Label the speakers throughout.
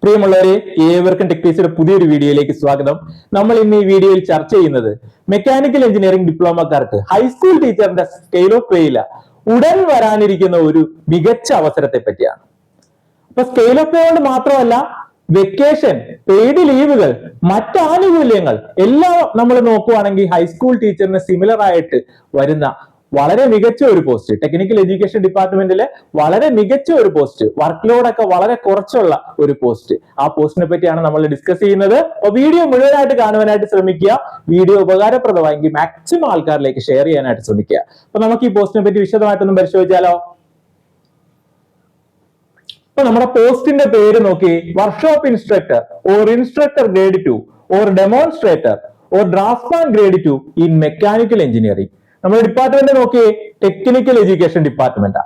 Speaker 1: പ്രിയമുള്ളവരെ, ഏവർക്കും ടെക്ടീസിയുടെ പുതിയൊരു വീഡിയോയിലേക്ക് സ്വാഗതം. നമ്മൾ ഇന്ന് ഈ വീഡിയോയിൽ ചർച്ച ചെയ്യുന്നത് മെക്കാനിക്കൽ എഞ്ചിനീയറിംഗ് ഡിപ്ലോമക്കാർക്ക് ഹൈസ്കൂൾ ടീച്ചറിന്റെ സ്കെയിൽ ഓഫ് പേയില ഉടൻ വരാനിരിക്കുന്ന ഒരു മികച്ച അവസരത്തെ പറ്റിയാണ്. അപ്പൊ സ്കെയിൽ ഓഫ് പേ കൊണ്ട് മാത്രമല്ല, വെക്കേഷൻ, പെയ്ഡ് ലീവുകൾ, മറ്റ് ആനുകൂല്യങ്ങൾ എല്ലാം നമ്മൾ നോക്കുകയാണെങ്കിൽ ഹൈസ്കൂൾ ടീച്ചറിന് സിമിലർ ആയിട്ട് വരുന്ന വളരെ മികച്ച ഒരു പോസ്റ്റ്, ടെക്നിക്കൽ എഡ്യൂക്കേഷൻ ഡിപ്പാർട്ട്മെന്റിലെ വളരെ മികച്ച ഒരു പോസ്റ്റ്, വർക്ക് ലോഡ് ഒക്കെ വളരെ കുറച്ചുള്ള ഒരു പോസ്റ്റ്. ആ പോസ്റ്റിനെ പറ്റിയാണ് നമ്മൾ ഡിസ്കസ് ചെയ്യുന്നത്. അപ്പൊ വീഡിയോ മുഴുവനായിട്ട് കാണുവാനായിട്ട് ശ്രമിക്കുക. വീഡിയോ ഉപകാരപ്രദമായെങ്കിൽ മാക്സിമം ആൾക്കാരിലേക്ക് ഷെയർ ചെയ്യാനായിട്ട് ശ്രമിക്കുക. അപ്പൊ നമുക്ക് ഈ പോസ്റ്റിനെ പറ്റി വിശദമായിട്ടൊന്നും പരിശോധിച്ചാലോ? അപ്പൊ നമ്മുടെ പോസ്റ്റിന്റെ പേര് നോക്കി, workshop instructor or instructor grade 2 or demonstrator or draughtsman grade 2 in mechanical engineering. നമ്മുടെ ഡിപ്പാർട്ട്മെന്റ് നോക്കി, ടെക്നിക്കൽ എഡ്യൂക്കേഷൻ ഡിപ്പാർട്ട്മെന്റ്.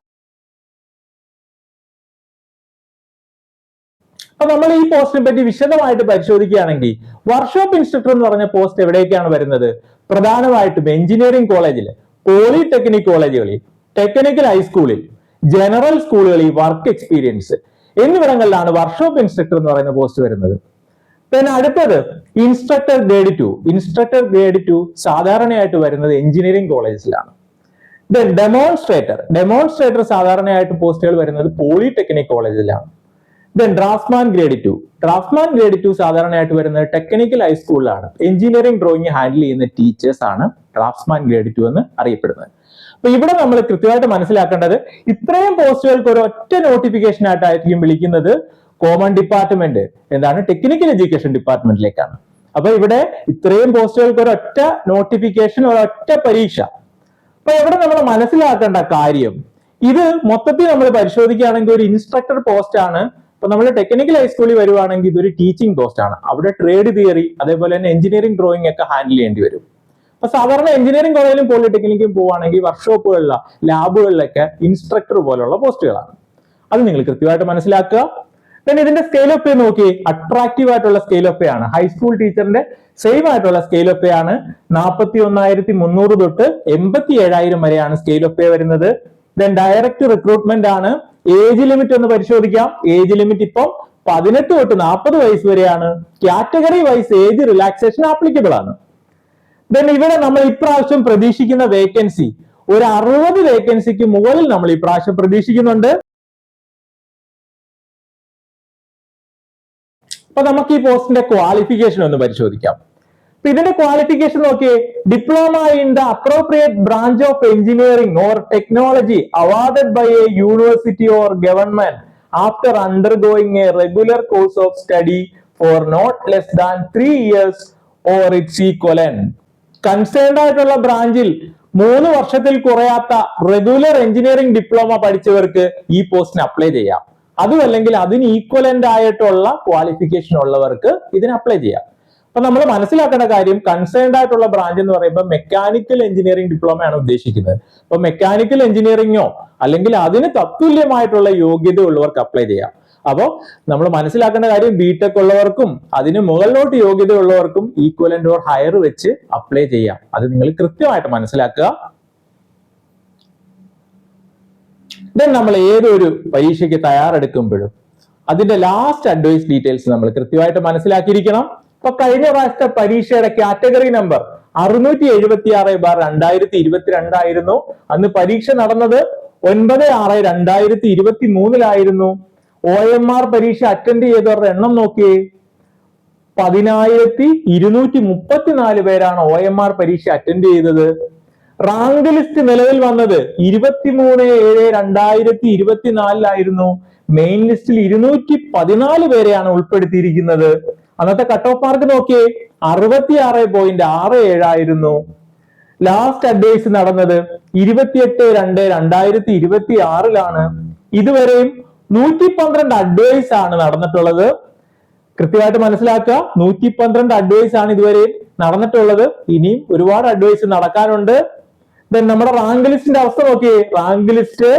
Speaker 1: അപ്പൊ നമ്മൾ ഈ പോസ്റ്റിനെ പറ്റി വിശദമായിട്ട് പരിശോധിക്കുകയാണെങ്കിൽ, വർക്ക്ഷോപ്പ് ഇൻസ്ട്രക്ടർ എന്ന് പറഞ്ഞ പോസ്റ്റ് എവിടേക്കാണ് വരുന്നത്? പ്രധാനമായിട്ടും എഞ്ചിനീയറിംഗ് കോളേജിൽ, പോളിടെക്നിക് കോളേജുകളിൽ, ടെക്നിക്കൽ ഹൈസ്കൂളിൽ, ജനറൽ സ്കൂളുകളിൽ വർക്ക് എക്സ്പീരിയൻസ് എന്നിവിടങ്ങളിലാണ് വർക്ക്ഷോപ്പ് ഇൻസ്ട്രക്ടർ എന്ന് പറയുന്ന പോസ്റ്റ് വരുന്നത്. പിന്നെ അടുത്തത് ഇൻസ്ട്രക്ടർ ഗ്രേഡ് 2. ഇൻസ്ട്രക്ടർ ഗ്രേഡ് 2 സാധാരണയായിട്ട് വരുന്നത് എഞ്ചിനീയറിംഗ് കോളേജിലാണ്. ദെൻ ഡെമോൺസ്ട്രേറ്റർ സാധാരണയായിട്ട് പോസ്റ്റുകൾ വരുന്നത് പോളിടെക്നിക് കോളേജിലാണ്. ദെൻ ഡ്രാഫ്റ്റ്മാൻ ഗ്രേഡ് 2 സാധാരണയായിട്ട് വരുന്നത് ടെക്നിക്കൽ ഹൈസ്കൂളിലാണ്. എഞ്ചിനീയറിംഗ് ഡ്രോയിങ് ഹാൻഡിൽ ചെയ്യുന്ന ടീച്ചേഴ്സ് ആണ് ഡ്രാഫ്റ്റ്മാൻ ഗ്രേഡ് 2 എന്ന് അറിയപ്പെടുന്നത്. അപ്പൊ ഇവിടെ നമ്മൾ കൃത്യമായിട്ട് മനസ്സിലാക്കേണ്ടത്, ഇത്രയും പോസ്റ്റുകൾക്ക് ഒരു ഒറ്റ നോട്ടിഫിക്കേഷൻ ആയിട്ടായിരിക്കും വിളിക്കുന്നത്. കോമൺ ഡിപ്പാർട്ട്മെന്റ് എന്താണ്? ടെക്നിക്കൽ എഡ്യൂക്കേഷൻ ഡിപ്പാർട്ട്മെന്റിലേക്കാണ്. അപ്പൊ ഇവിടെ ഇത്രയും പോസ്റ്റുകൾക്ക് ഒരൊറ്റ നോട്ടിഫിക്കേഷൻ, ഒരൊറ്റ പരീക്ഷ. അപ്പൊ ഇവിടെ നമ്മൾ മനസ്സിലാക്കേണ്ട കാര്യം, ഇത് മൊത്തത്തിൽ നമ്മൾ പരിശോധിക്കുകയാണെങ്കിൽ ഒരു ഇൻസ്ട്രക്ടർ പോസ്റ്റ് ആണ്. അപ്പൊ നമ്മൾ ടെക്നിക്കൽ ഹൈസ്കൂളിൽ വരുവാണെങ്കിൽ ഇതൊരു ടീച്ചിങ് പോസ്റ്റ് ആണ്. അവിടെ ട്രേഡ് തിയറി, അതേപോലെ തന്നെ എഞ്ചിനീയറിംഗ് ഡ്രോയിങ് ഒക്കെ ഹാൻഡിൽ ചെയ്യേണ്ടി വരും. അപ്പൊ സാധാരണ എഞ്ചിനീയറിംഗ് കോളേജിലും പോളിടെക്നിക്കും പോവുകയാണെങ്കിൽ വർക്ക്ഷോപ്പുകളിലെ ലാബുകളിലൊക്കെ ഇൻസ്ട്രക്ടർ പോലുള്ള പോസ്റ്റുകളാണ്. അത് നിങ്ങൾ കൃത്യമായിട്ട് മനസ്സിലാക്കുക. പിന്നെ ഇതിന്റെ സ്കെയിൽ ഓഫ് പേ നോക്കി, അട്രാക്റ്റീവ് ആയിട്ടുള്ള സ്കെയിൽ ഓഫ് പേ ആണ്. ഹൈസ്കൂൾ ടീച്ചറിന്റെ സെയിം ആയിട്ടുള്ള സ്കെയിൽ ഓഫ് പേ ആണ്. 41,300 തൊട്ട് 87,000 വരെയാണ് സ്കെയിൽ ഓഫ് പേ വരുന്നത്. ദെൻ ഡയറക്റ്റ് റിക്രൂട്ട്മെന്റ് ആണ്. ഏജ് ലിമിറ്റ് ഒന്ന് പരിശോധിക്കാം. ഏജ് ലിമിറ്റ് ഇപ്പം 18 തൊട്ട് 40 വയസ്സ് വരെയാണ്. Category wise age relaxation applicable ആണ്. ദെൻ ഇവിടെ നമ്മൾ ഇപ്രാവശ്യം പ്രതീക്ഷിക്കുന്ന വേക്കൻസി ഒരു 60 വേക്കൻസിക്ക് മുകളിൽ നമ്മൾ ഇപ്രാവശ്യം പ്രതീക്ഷിക്കുന്നുണ്ട്. അപ്പൊ നമുക്ക് ഈ പോസ്റ്റിന്റെ ക്വാളിഫിക്കേഷൻ ഒന്ന് പരിശോധിക്കാം. അപ്പൊ ഇതിന്റെ ക്വാളിഫിക്കേഷൻ നോക്കിയേ, diploma in the appropriate branch of engineering or technology awarded by a university or government after undergoing a regular course of study for not less than 3 years or it's equivalent. Concerned ആയിട്ടുള്ള ബ്രാഞ്ചിൽ 3 വർഷത്തിൽ കുറയാത്ത regular engineering diploma പഠിച്ചവർക്ക് ഈ പോസ്റ്റിന് apply ചെയ്യാം. അതുമല്ലെങ്കിൽ അതിന് equivalent ആയിട്ടുള്ള ക്വാളിഫിക്കേഷൻ ഉള്ളവർക്ക് ഇതിന് അപ്ലൈ ചെയ്യാം. അപ്പൊ നമ്മൾ മനസ്സിലാക്കേണ്ട കാര്യം, കൺസേൺഡ് ആയിട്ടുള്ള ബ്രാഞ്ച് എന്ന് പറയുമ്പോൾ മെക്കാനിക്കൽ എഞ്ചിനീയറിംഗ് ഡിപ്ലോമയാണ് ഉദ്ദേശിക്കുന്നത്. അപ്പൊ മെക്കാനിക്കൽ എഞ്ചിനീയറിംഗോ അല്ലെങ്കിൽ അതിന് തത്തുല്യമായിട്ടുള്ള യോഗ്യത ഉള്ളവർക്ക് അപ്ലൈ ചെയ്യാം. അപ്പോൾ നമ്മൾ മനസ്സിലാക്കേണ്ട കാര്യം, ബിടെക് ഉള്ളവർക്കും അതിന് മുകളിലോട്ട് യോഗ്യത ഉള്ളവർക്കും ഈക്വലന്റ് ഓർ ഹയർ വെച്ച് അപ്ലൈ ചെയ്യാം. അത് നിങ്ങൾ കൃത്യമായിട്ട് മനസ്സിലാക്കുക. ദെൻ നമ്മൾ ഏതൊരു പരീക്ഷയ്ക്ക് തയ്യാറെടുക്കുമ്പോഴും അതിന്റെ ലാസ്റ്റ് അഡ്വൈസ് ഡീറ്റെയിൽസ് നമ്മൾ കൃത്യമായിട്ട് മനസ്സിലാക്കിയിരിക്കണം. അപ്പൊ കഴിഞ്ഞ പ്രാവശ്യത്തെ പരീക്ഷയുടെ കാറ്റഗറി നമ്പർ 676/2022 ആയിരുന്നു. അന്ന് പരീക്ഷ നടന്നത് 9/6/2023 OMR പരീക്ഷ അറ്റൻഡ് ചെയ്തവരുടെ എണ്ണം നോക്കിയേ, 10,234 പേരാണ് OMR പരീക്ഷ അറ്റൻഡ് ചെയ്തത്. റാങ്ക് ലിസ്റ്റ് നിലവിൽ വന്നത് 23/7/2024 മെയിൻ ലിസ്റ്റിൽ 214 പേരെയാണ് ഉൾപ്പെടുത്തിയിരിക്കുന്നത്. അന്നത്തെ കട്ട് ഓഫ് മാർക്ക് നോക്കിയേ, 66.67 ആയിരുന്നു. ലാസ്റ്റ് അഡ്വൈസ് നടന്നത് 28/2/2026 ഇതുവരെയും 112 അഡ്വൈസ് ആണ് നടന്നിട്ടുള്ളത്. കൃത്യമായിട്ട് മനസ്സിലാക്കുക, 112 അഡ്വൈസ് ആണ് ഇതുവരെ നടന്നിട്ടുള്ളത്. ഇനിയും ഒരുപാട് അഡ്വൈസ് നടക്കാനുണ്ട്. ദെൻ നമ്മുടെ റാങ്ക് ലിസ്റ്റിന്റെ അവസ്ഥ നോക്കിയേ, റാങ്ക് ലിസ്റ്റ്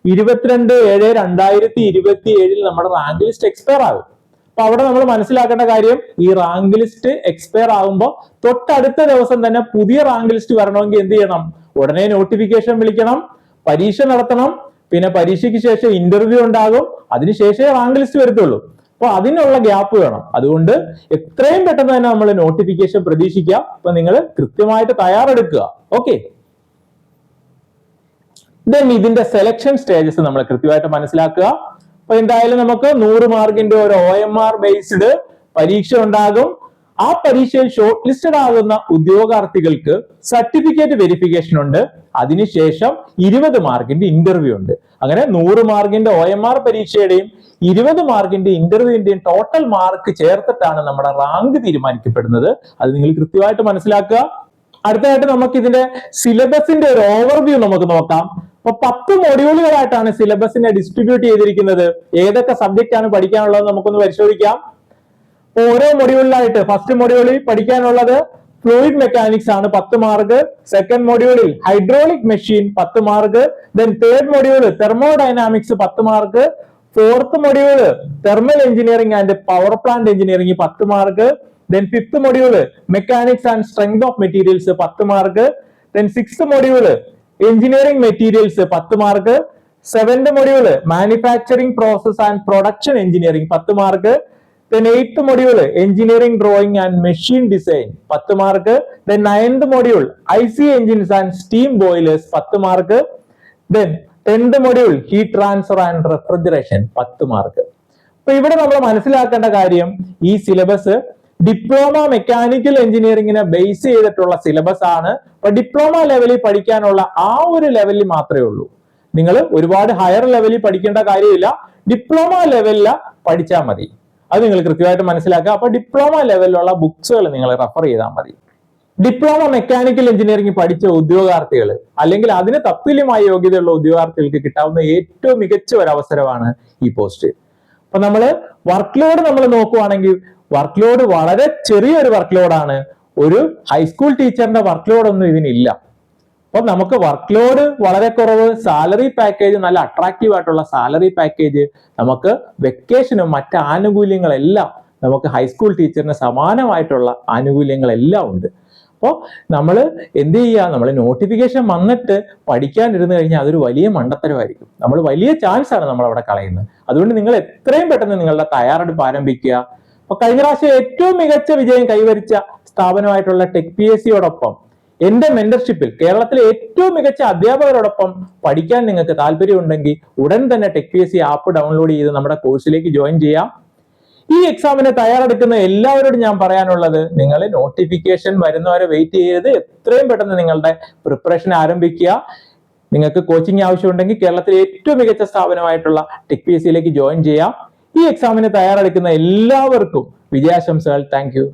Speaker 1: 22/7/2027 നമ്മുടെ റാങ്ക് ലിസ്റ്റ് എക്സ്പയർ ആകും. അപ്പൊ അവിടെ നമ്മൾ മനസ്സിലാക്കേണ്ട കാര്യം, ഈ റാങ്ക് ലിസ്റ്റ് എക്സ്പയർ ആകുമ്പോൾ തൊട്ടടുത്ത ദിവസം തന്നെ പുതിയ റാങ്ക് ലിസ്റ്റ് വരണമെങ്കിൽ എന്ത് ചെയ്യണം? ഉടനെ നോട്ടിഫിക്കേഷൻ വിളിക്കണം, പരീക്ഷ നടത്തണം, പിന്നെ പരീക്ഷയ്ക്ക് ശേഷം ഇന്റർവ്യൂ ഉണ്ടാകും, അതിനുശേഷമേ റാങ്ക് ലിസ്റ്റ് വരത്തുള്ളൂ. അപ്പൊ അതിനുള്ള ഗ്യാപ്പ് വേണം. അതുകൊണ്ട് എത്രയും പെട്ടെന്ന് തന്നെ നമ്മൾ നോട്ടിഫിക്കേഷൻ പ്രതീക്ഷിക്കുക. അപ്പൊ നിങ്ങൾ കൃത്യമായിട്ട് തയ്യാറെടുക്കുക. ഓക്കെ, ദെൻ ഇതിന്റെ സെലക്ഷൻ സ്റ്റേജസ് നമ്മൾ കൃത്യമായിട്ട് മനസ്സിലാക്കുക. അപ്പൊ എന്തായാലും നമുക്ക് 100 മാർക്കിന്റെ ഒരു OMR ബേസ്ഡ് പരീക്ഷ ഉണ്ടാകും. ആ പരീക്ഷയിൽ ഷോർട്ട് ലിസ്റ്റഡ് ആകുന്ന ഉദ്യോഗാർത്ഥികൾക്ക് സർട്ടിഫിക്കറ്റ് വെരിഫിക്കേഷൻ ഉണ്ട്. അതിനുശേഷം 20 മാർക്കിന്റെ ഇന്റർവ്യൂ ഉണ്ട്. അങ്ങനെ 100 മാർക്കിന്റെ OMR പരീക്ഷയുടെയും 20 മാർക്കിന്റെ ഇന്റർവ്യൂവിന്റെയും ടോട്ടൽ മാർക്ക് ചേർത്തിട്ടാണ് നമ്മുടെ റാങ്ക് തീരുമാനിക്കപ്പെടുന്നത്. അത് നിങ്ങൾ കൃത്യമായിട്ട് മനസ്സിലാക്കുക. അടുത്തതായിട്ട് നമുക്ക് ഇതിന്റെ സിലബസിന്റെ ഒരു ഓവർവ്യൂ നമുക്ക് നോക്കാം. അപ്പൊ 10 മൊഡ്യൂളുകളായിട്ടാണ് സിലബസിനെ ഡിസ്ട്രിബ്യൂട്ട് ചെയ്തിരിക്കുന്നത്. ഏതൊക്കെ സബ്ജക്റ്റ് ആണ് പഠിക്കാനുള്ളത് നമുക്കൊന്ന് പരിശോധിക്കാം. ഓരോ മൊഡ്യൂളിലായിട്ട് ഫസ്റ്റ് മൊഡ്യൂളിൽ പഠിക്കാനുള്ളത് ഫ്ലൂയിഡ് മെക്കാനിക്സ് ആണ് 10 മാർക്ക്. സെക്കൻഡ് മൊഡ്യൂളിൽ hydraulic machine 10 mark. Then third module thermodynamics 10 mark. Fourth module thermal engineering and power plant engineering 10 mark. Then fifth module mechanics and strength of materials 10 mark. Then sixth module engineering materials 10 mark. Seventh module manufacturing process and production engineering 10 mark. Then 8th module engineering drawing and machine design 10 mark. Then 9th module IC engines and steam boilers 10 mark. Then 10th module heat transfer and refrigeration 10 mark. അപ്പൊ ഇവിടെ നമ്മൾ മനസ്സിലാക്കേണ്ട കാര്യം, ഈ syllabus diploma mechanical എഞ്ചിനീയറിംഗിനെ base ചെയ്തിട്ടുള്ള syllabus ആണ്. അപ്പൊ diploma ലെവലിൽ പഠിക്കാനുള്ള ആ ഒരു ലെവലിൽ മാത്രമേ ഉള്ളൂ. നിങ്ങൾ ഒരുപാട് ഹയർ ലെവലിൽ പഠിക്കേണ്ട കാര്യമില്ല. ഡിപ്ലോമ ലെവലിൽ പഠിച്ചാൽ മതി. അത് നിങ്ങൾ കൃത്യമായിട്ട് മനസ്സിലാക്കുക. അപ്പൊ ഡിപ്ലോമ ലെവലിലുള്ള ബുക്സുകൾ നിങ്ങൾ റെഫർ ചെയ്താൽ മതി. ഡിപ്ലോമ മെക്കാനിക്കൽ എഞ്ചിനീയറിംഗ് പഠിച്ച ഉദ്യോഗാർത്ഥികൾ അല്ലെങ്കിൽ അതിന് തത്തുല്യമായ യോഗ്യതയുള്ള ഉദ്യോഗാർത്ഥികൾക്ക് കിട്ടാവുന്ന ഏറ്റവും മികച്ച ഒരു അവസരമാണ് ഈ പോസ്റ്റ്. അപ്പൊ നമ്മൾ വർക്ക് ലോഡ് നമ്മൾ നോക്കുവാണെങ്കിൽ വർക്ക് ലോഡ് വളരെ ചെറിയൊരു വർക്ക് ലോഡാണ്. ഒരു ഹൈസ്കൂൾ ടീച്ചറിന്റെ വർക്ക് ലോഡ് ഒന്നും ഇതിനില്ല. അപ്പൊ നമുക്ക് വർക്ക് ലോഡ് വളരെ കുറവ്, സാലറി പാക്കേജ് നല്ല അട്രാക്റ്റീവ് ആയിട്ടുള്ള സാലറി പാക്കേജ്, നമുക്ക് വെക്കേഷനും മറ്റ് ആനുകൂല്യങ്ങളെല്ലാം നമുക്ക് ഹൈസ്കൂൾ ടീച്ചറിന് സമാനമായിട്ടുള്ള ആനുകൂല്യങ്ങളെല്ലാം ഉണ്ട്. അപ്പോൾ നമ്മൾ എന്ത് ചെയ്യുക, നമ്മൾ നോട്ടിഫിക്കേഷൻ വന്നിട്ട് പഠിക്കാനിരുന്നു കഴിഞ്ഞാൽ അതൊരു വലിയ മണ്ടത്തരമായിരിക്കും. നമ്മൾ വലിയ ചാൻസ് ആണ് നമ്മൾ അവിടെ കളയുന്നത്. അതുകൊണ്ട് നിങ്ങൾ എത്രയും പെട്ടെന്ന് നിങ്ങളുടെ തയ്യാറെടുപ്പ് ആരംഭിക്കുക. അപ്പൊ കഴിഞ്ഞ പ്രാവശ്യം ഏറ്റവും മികച്ച വിജയം കൈവരിച്ച സ്ഥാപനമായിട്ടുള്ള ടെക് PSCയോടൊപ്പം എന്റെ മെന്റർഷിപ്പിൽ കേരളത്തിലെ ഏറ്റവും മികച്ച അധ്യാപകരോടൊപ്പം പഠിക്കാൻ നിങ്ങൾക്ക് താല്പര്യമുണ്ടെങ്കിൽ ഉടൻ തന്നെ ടെക് PSC ആപ്പ് ഡൗൺലോഡ് ചെയ്ത് നമ്മുടെ കോഴ്സിലേക്ക് ജോയിൻ ചെയ്യാം. ഈ എക്സാമിന് തയ്യാറെടുക്കുന്ന എല്ലാവരോടും ഞാൻ പറയാനുള്ളത്, നിങ്ങൾ നോട്ടിഫിക്കേഷൻ വരുന്നവരെ വെയിറ്റ് ചെയ്ത് എത്രയും പെട്ടെന്ന് നിങ്ങളുടെ പ്രിപ്പറേഷൻ ആരംഭിക്കുക. നിങ്ങൾക്ക് കോച്ചിങ് ആവശ്യമുണ്ടെങ്കിൽ കേരളത്തിലെ ഏറ്റവും മികച്ച സ്ഥാപനമായിട്ടുള്ള ടെക് PSCയിലേക്ക് ജോയിൻ ചെയ്യാം. ഈ എക്സാമിന് തയ്യാറെടുക്കുന്ന എല്ലാവർക്കും വിജയാശംസകൾ. Thank you.